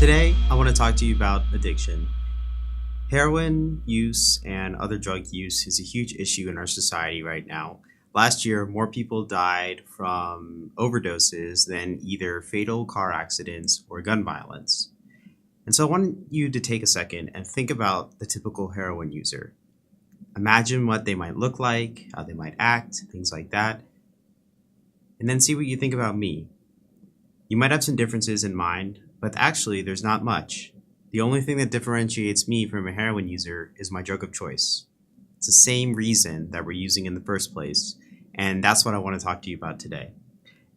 Today, I want to talk to you about addiction. Heroin use and other drug use is a huge issue in our society right now. Last year, more people died from overdoses than either fatal car accidents or gun violence. And so I want you to take a second and think about the typical heroin user. Imagine what they might look like, how they might act, things like that, and then see what you think about me. You might have some differences in mind, but actually, there's not much. The only thing that differentiates me from a heroin user is my drug of choice. It's the same reason that we're using in the first place, and that's what I want to talk to you about today.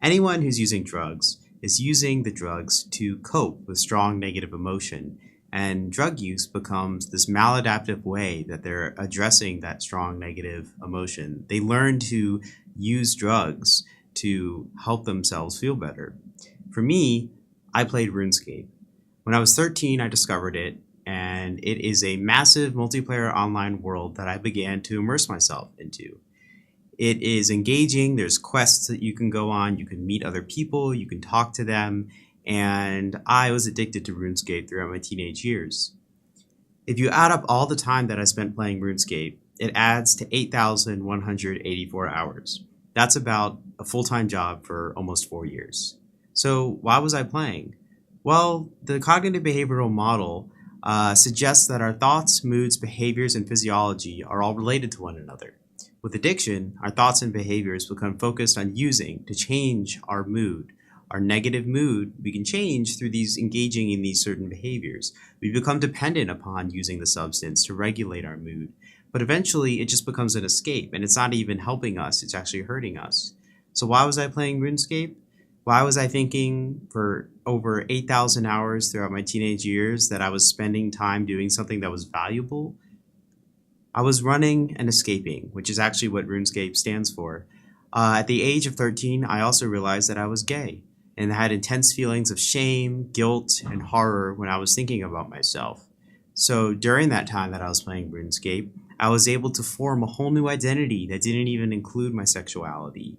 Anyone who's using drugs is using the drugs to cope with strong negative emotion, and drug use becomes this maladaptive way that they're addressing that strong negative emotion. They learn to use drugs to help themselves feel better. For me, I played RuneScape. When I was 13, I discovered it, and it is a massive multiplayer online world that I began to immerse myself into. It is engaging, there's quests that you can go on, you can meet other people, you can talk to them, and I was addicted to RuneScape throughout my teenage years. If you add up all the time that I spent playing RuneScape, it adds to 8,184 hours. That's about a full-time job for almost 4 years. So why was I playing? Well, the cognitive behavioral model suggests that our thoughts, moods, behaviors, and physiology are all related to one another. With addiction, our thoughts and behaviors become focused on using to change our mood. Our negative mood we can change through these engaging in these certain behaviors. We become dependent upon using the substance to regulate our mood. But eventually, it just becomes an escape, and it's not even helping us, it's actually hurting us. So why was I playing RuneScape? Why was I thinking for over 8,000 hours throughout my teenage years that I was spending time doing something that was valuable? I was running and escaping, which is actually what RuneScape stands for. At the age of 13, I also realized that I was gay and had intense feelings of shame, guilt, and horror when I was thinking about myself. So during that time that I was playing RuneScape, I was able to form a whole new identity that didn't even include my sexuality.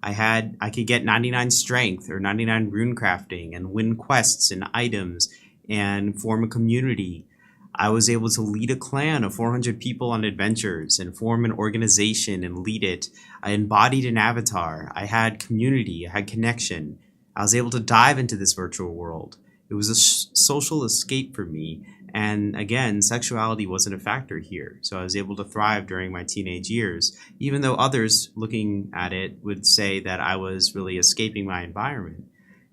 I could get 99 strength or 99 rune crafting and win quests and items and form a community. I was able to lead a clan of 400 people on adventures and form an organization and lead it. I embodied an avatar. I had community. I had connection. I was able to dive into this virtual world. It was a social escape for me. And again, sexuality wasn't a factor here. So I was able to thrive during my teenage years, even though others looking at it would say that I was really escaping my environment.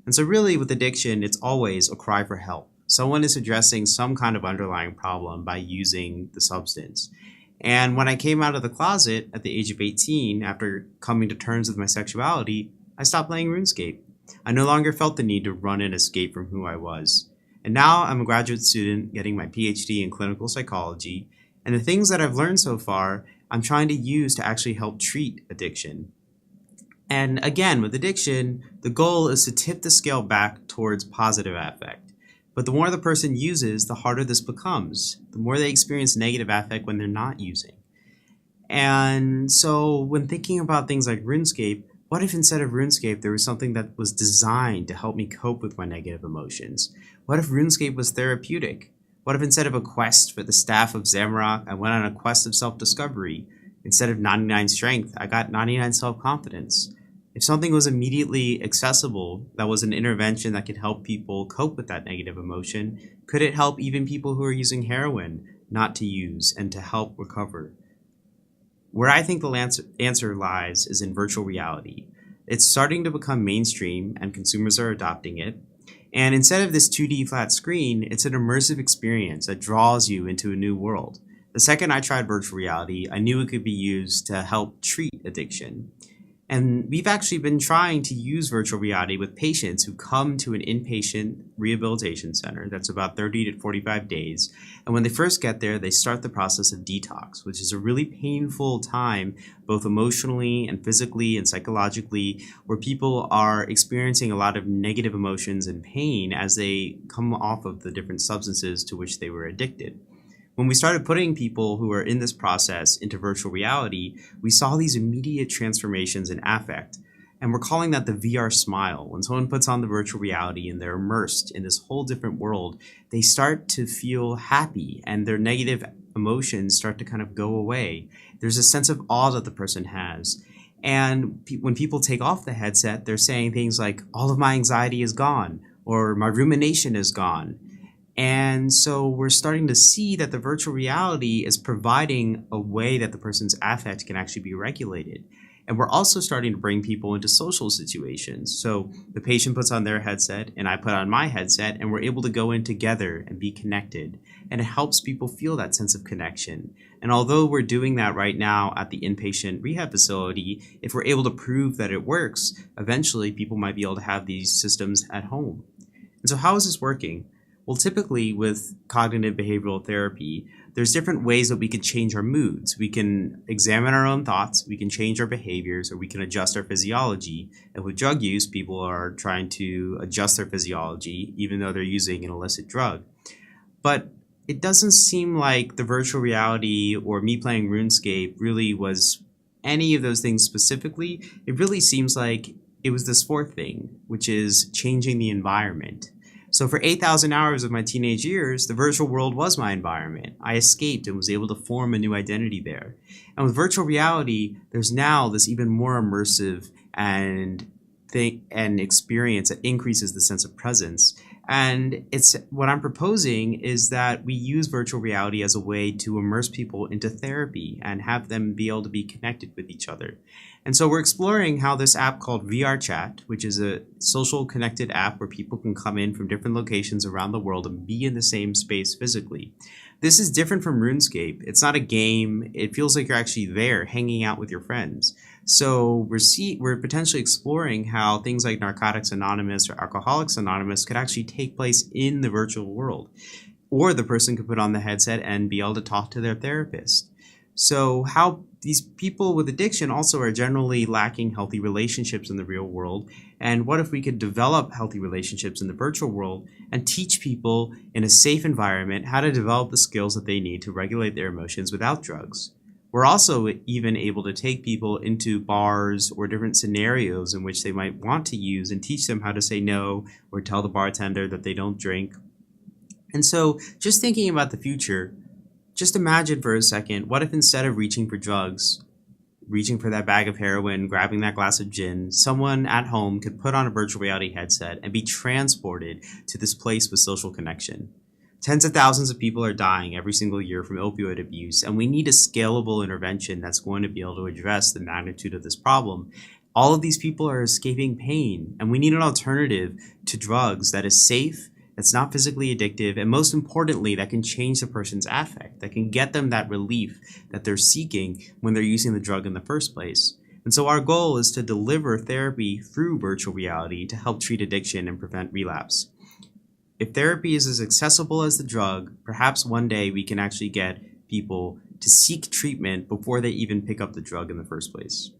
And so really with addiction, it's always a cry for help. Someone is addressing some kind of underlying problem by using the substance. And when I came out of the closet at the age of 18, after coming to terms with my sexuality, I stopped playing RuneScape. I no longer felt the need to run and escape from who I was. And now I'm a graduate student getting my PhD in clinical psychology, and the things that I've learned so far, I'm trying to use to actually help treat addiction. And again, with addiction, the goal is to tip the scale back towards positive affect. But the more the person uses, the harder this becomes. The more they experience negative affect when they're not using. And so when thinking about things like RuneScape, what if instead of RuneScape, there was something that was designed to help me cope with my negative emotions? What if RuneScape was therapeutic? What if instead of a quest for the staff of Zamrock, I went on a quest of self-discovery? Instead of 99 strength, I got 99 self-confidence. If something was immediately accessible, that was an intervention that could help people cope with that negative emotion, could it help even people who are using heroin not to use and to help recover? Where I think the answer lies is in virtual reality. It's starting to become mainstream and consumers are adopting it. And instead of this 2D flat screen, it's an immersive experience that draws you into a new world. The second I tried virtual reality, I knew it could be used to help treat addiction. And we've actually been trying to use virtual reality with patients who come to an inpatient rehabilitation center that's about 30 to 45 days. And when they first get there, they start the process of detox, which is a really painful time, both emotionally and physically and psychologically, where people are experiencing a lot of negative emotions and pain as they come off of the different substances to which they were addicted. When we started putting people who are in this process into virtual reality, we saw these immediate transformations in affect. And we're calling that the VR smile. When someone puts on the virtual reality and they're immersed in this whole different world, they start to feel happy and their negative emotions start to kind of go away. There's a sense of awe that the person has. And when people take off the headset, they're saying things like, all of my anxiety is gone, or my rumination is gone. And so we're starting to see that the virtual reality is providing a way that the person's affect can actually be regulated. And we're also starting to bring people into social situations. So the patient puts on their headset and I put on my headset and we're able to go in together and be connected. And it helps people feel that sense of connection. And although we're doing that right now at the inpatient rehab facility, if we're able to prove that it works, eventually people might be able to have these systems at home. And so how is this working? Well, typically with cognitive behavioral therapy, there's different ways that we can change our moods. We can examine our own thoughts, we can change our behaviors, or we can adjust our physiology. And with drug use, people are trying to adjust their physiology, even though they're using an illicit drug. But it doesn't seem like the virtual reality or me playing RuneScape really was any of those things specifically. It really seems like it was this fourth thing, which is changing the environment. So for 8,000 hours of my teenage years, the virtual world was my environment. I escaped and was able to form a new identity there. And with virtual reality, there's now this even more immersive and experience that increases the sense of presence. And it's what I'm proposing is that we use virtual reality as a way to immerse people into therapy and have them be able to be connected with each other. And so we're exploring how this app called VRchat, which is a social connected app where people can come in from different locations around the world and be in the same space physically. This is different from RuneScape. It's not a game. It feels like you're actually there hanging out with your friends. So we're potentially exploring how things like Narcotics Anonymous or Alcoholics Anonymous could actually take place in the virtual world. Or the person could put on the headset and be able to talk to their therapist. So how these people with addiction also are generally lacking healthy relationships in the real world. And what if we could develop healthy relationships in the virtual world and teach people in a safe environment how to develop the skills that they need to regulate their emotions without drugs? We're also even able to take people into bars or different scenarios in which they might want to use and teach them how to say no or tell the bartender that they don't drink. And so just thinking about the future, just imagine for a second, what if instead of reaching for drugs, reaching for that bag of heroin, grabbing that glass of gin, someone at home could put on a virtual reality headset and be transported to this place with social connection. Tens of thousands of people are dying every single year from opioid abuse, and we need a scalable intervention that's going to be able to address the magnitude of this problem. All of these people are escaping pain, and we need an alternative to drugs that is safe, that's not physically addictive, and most importantly, that can change the person's affect, that can get them that relief that they're seeking when they're using the drug in the first place. And so our goal is to deliver therapy through virtual reality to help treat addiction and prevent relapse. If therapy is as accessible as the drug, perhaps one day we can actually get people to seek treatment before they even pick up the drug in the first place.